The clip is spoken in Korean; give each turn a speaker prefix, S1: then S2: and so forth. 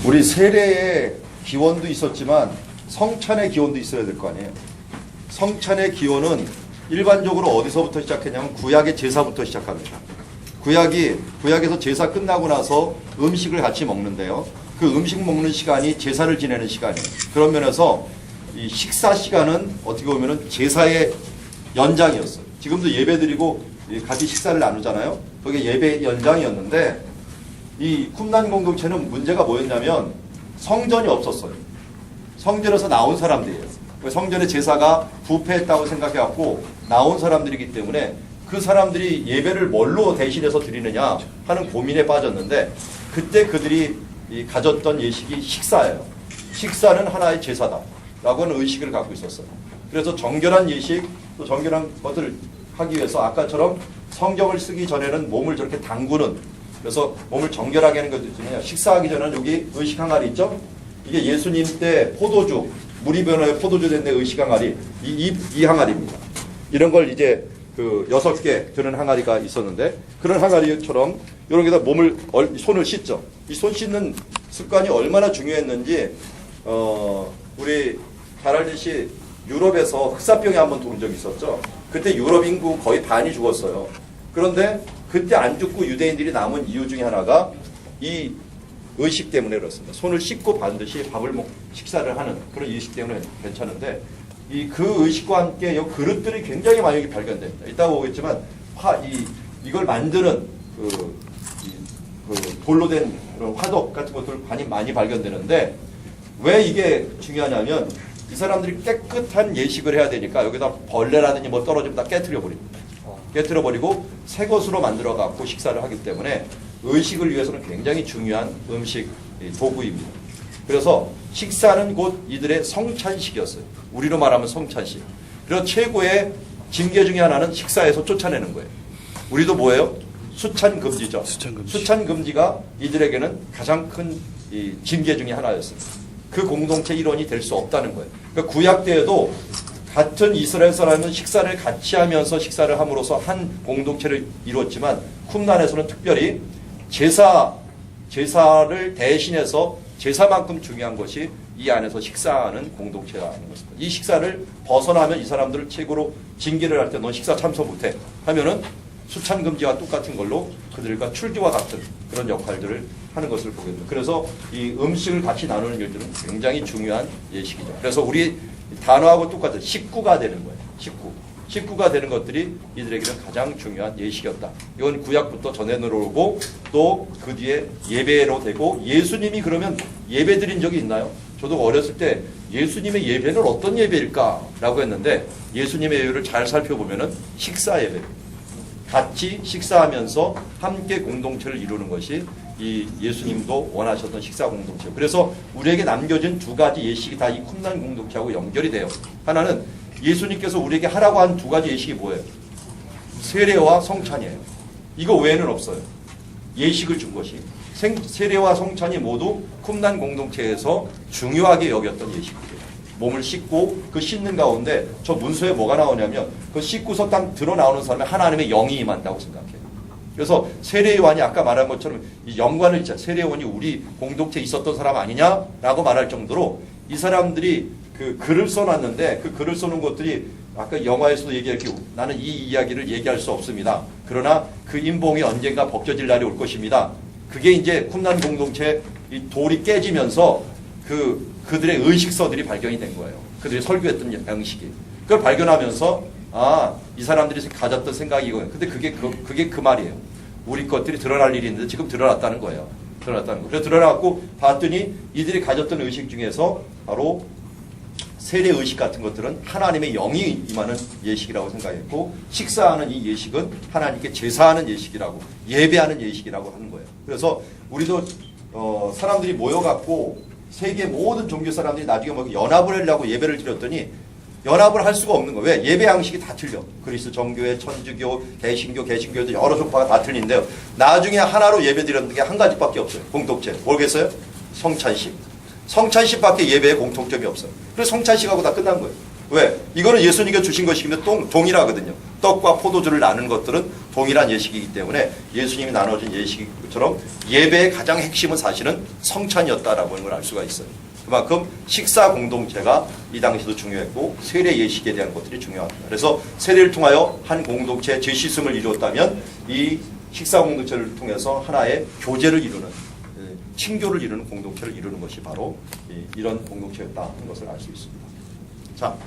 S1: 우리 세례의 기원도 있었지만 성찬의 기원도 있어야 될 거 아니에요. 성찬의 기원은 일반적으로 어디서부터 시작했냐면 구약의 제사부터 시작합니다. 구약에서 제사 끝나고 나서 음식을 같이 먹는데요. 그 음식 먹는 시간이 제사를 지내는 시간이에요. 그런 면에서 이 식사 시간은 어떻게 보면은 제사의 연장이었어요. 지금도 예배 드리고 같이 식사를 나누잖아요. 그게 예배 연장이었는데 이 쿰난 공동체는 문제가 뭐였냐면 성전이 없었어요. 성전에서 나온 사람들이에요. 성전의 제사가 부패했다고 생각해갖고 나온 사람들이기 때문에 그 사람들이 예배를 뭘로 대신해서 드리느냐 하는 고민에 빠졌는데 그때 그들이 가졌던 예식이 식사예요. 식사는 하나의 제사다 라고 하는 의식을 갖고 있었어요. 그래서 정결한 예식 또 정결한 것을 하기 위해서 아까처럼 성경을 쓰기 전에는 몸을 저렇게 담그는, 그래서 몸을 정결하게 하는 것도 있지만 식사하기 전에는 여기 의식 항아리 있죠? 이게 예수님 때 포도주, 물이 변화해 포도주 된 데 의식 항아리, 이 항아리입니다. 이런 걸 이제 그 6개 드는 항아리가 있었는데 그런 항아리처럼 이런 게다 손을 씻죠. 이 손 씻는 습관이 얼마나 중요했는지 우리 잘 알듯이 유럽에서 흑사병이 한번 돈 적이 있었죠. 그때 유럽 인구 거의 반이 죽었어요. 그런데 그때 안 죽고 유대인들이 남은 이유 중에 하나가 이 의식 때문에 그렇습니다. 손을 씻고 반드시 식사를 하는 그런 의식 때문에 괜찮은데 그 의식과 함께 이 그릇들이 굉장히 많이 발견됩니다. 이따가 보겠지만 이걸 만드는 그 돌로 된 그런 화덕 같은 것들 많이 발견되는데 왜 이게 중요하냐면 이 사람들이 깨끗한 예식을 해야 되니까 여기다 벌레라든지 뭐 떨어지면 다 깨트려 버립니다. 깨트려 버리고 새 것으로 만들어 갖고 식사를 하기 때문에 의식을 위해서는 굉장히 중요한 음식 도구입니다. 그래서 식사는 곧 이들의 성찬식이었어요. 우리로 말하면 성찬식. 그래서 최고의 징계 중에 하나는 식사에서 쫓아내는 거예요. 우리도 뭐예요? 수찬금지죠. 수찬금지가 이들에게는 가장 큰 징계 중에 하나였습니다. 그 공동체 일원이 될 수 없다는 거예요. 그러니까 구약 때에도 같은 이스라엘 사람은 식사를 같이 하면서 식사를 함으로써 한 공동체를 이루었지만 쿰난에서는 특별히 제사를 대신해서 제사만큼 중요한 것이 이 안에서 식사하는 공동체라는 것입니다. 이 식사를 벗어나면 이 사람들을 최고로 징계를 할 때 넌 식사 참석 못해 하면은 수찬금지와 똑같은 걸로 그들과 출교와 같은 그런 역할들을 하는 것을 보게 됩니다. 그래서 이 음식을 같이 나누는 일들은 굉장히 중요한 예식이죠. 그래서 우리 단어하고 똑같은 식구가 되는 거예요. 식구가 되는 것들이 이들에게는 가장 중요한 예식이었다. 이건 구약부터 전해 들어오고 또 그 뒤에 예배로 되고 예수님이 그러면 예배 드린 적이 있나요? 저도 어렸을 때 예수님의 예배는 어떤 예배일까라고 했는데 예수님의 예배를 잘 살펴보면은 식사 예배. 같이 식사하면서 함께 공동체를 이루는 것이 이 예수님도 원하셨던 식사 공동체. 그래서 우리에게 남겨진 두 가지 예식이 다 이 쿰난 공동체하고 연결이 돼요. 하나는 예수님께서 우리에게 하라고 한 두 가지 예식이 뭐예요? 세례와 성찬이에요. 이거 외에는 없어요. 예식을 준 것이. 세례와 성찬이 모두 쿰난 공동체에서 중요하게 여겼던 예식이에요. 몸을 씻고 그 씻는 가운데 저 문서에 뭐가 나오냐면 그 씻고서 딱 드러나오는 사람이 하나님의 영이 임한다고 생각해요. 그래서 세례요한이 아까 말한 것처럼 이 영관을 있잖아요. 세례요한이 우리 공동체에 있었던 사람 아니냐라고 말할 정도로 이 사람들이 그 글을 써놨는데 그 글을 써놓은 것들이 아까 영화에서도 얘기했기 나는 이 이야기를 얘기할 수 없습니다. 그러나 그 인봉이 언젠가 벗겨질 날이 올 것입니다. 그게 이제 쿰난 공동체 이 돌이 깨지면서 그들의 의식서들이 발견이 된 거예요. 그들이 설교했던 양식이. 그걸 발견하면서 이 사람들이 가졌던 생각이 이거예요. 근데 그게 그 말이에요. 우리 것들이 드러날 일이 있는데 지금 드러났다는 거예요. 그래서 드러나고 봤더니 이들이 가졌던 의식 중에서 바로 세례 의식 같은 것들은 하나님의 영이 임하는 예식이라고 생각했고 식사하는 이 예식은 하나님께 제사하는 예식이라고 예배하는 예식이라고 하는 거예요. 그래서 우리도 사람들이 모여갖고 세계 모든 종교 사람들이 나중에 뭐 연합을 하려고 예배를 드렸더니 연합을 할 수가 없는 거예요. 왜? 예배 양식이 다 틀려. 그리스도 정교회, 천주교, 개신교도 여러 종파가 다 틀린데요. 나중에 하나로 예배 드렸는 게 한 가지밖에 없어요. 공동체. 뭐겠어요? 성찬식. 성찬식밖에 예배에 공통점이 없어요. 그래서 성찬식하고 다 끝난 거예요. 왜? 이거는 예수님께 주신 것이기 때문에 동일하거든요. 떡과 포도주를 나누는 것들은 동일한 예식이기 때문에 예수님이 나눠준 예식처럼 예배의 가장 핵심은 사실은 성찬이었다라고 하는 걸 알 수가 있어요. 그만큼 식사 공동체가 이 당시도 중요했고 세례 예식에 대한 것들이 중요합니다. 그래서 세례를 통하여 한 공동체의 재씻음을 이루었다면 이 식사 공동체를 통해서 하나의 교제를 이루는 친교를 이루는 공동체를 이루는 것이 바로 이런 공동체였다는 것을 알 수 있습니다. 자.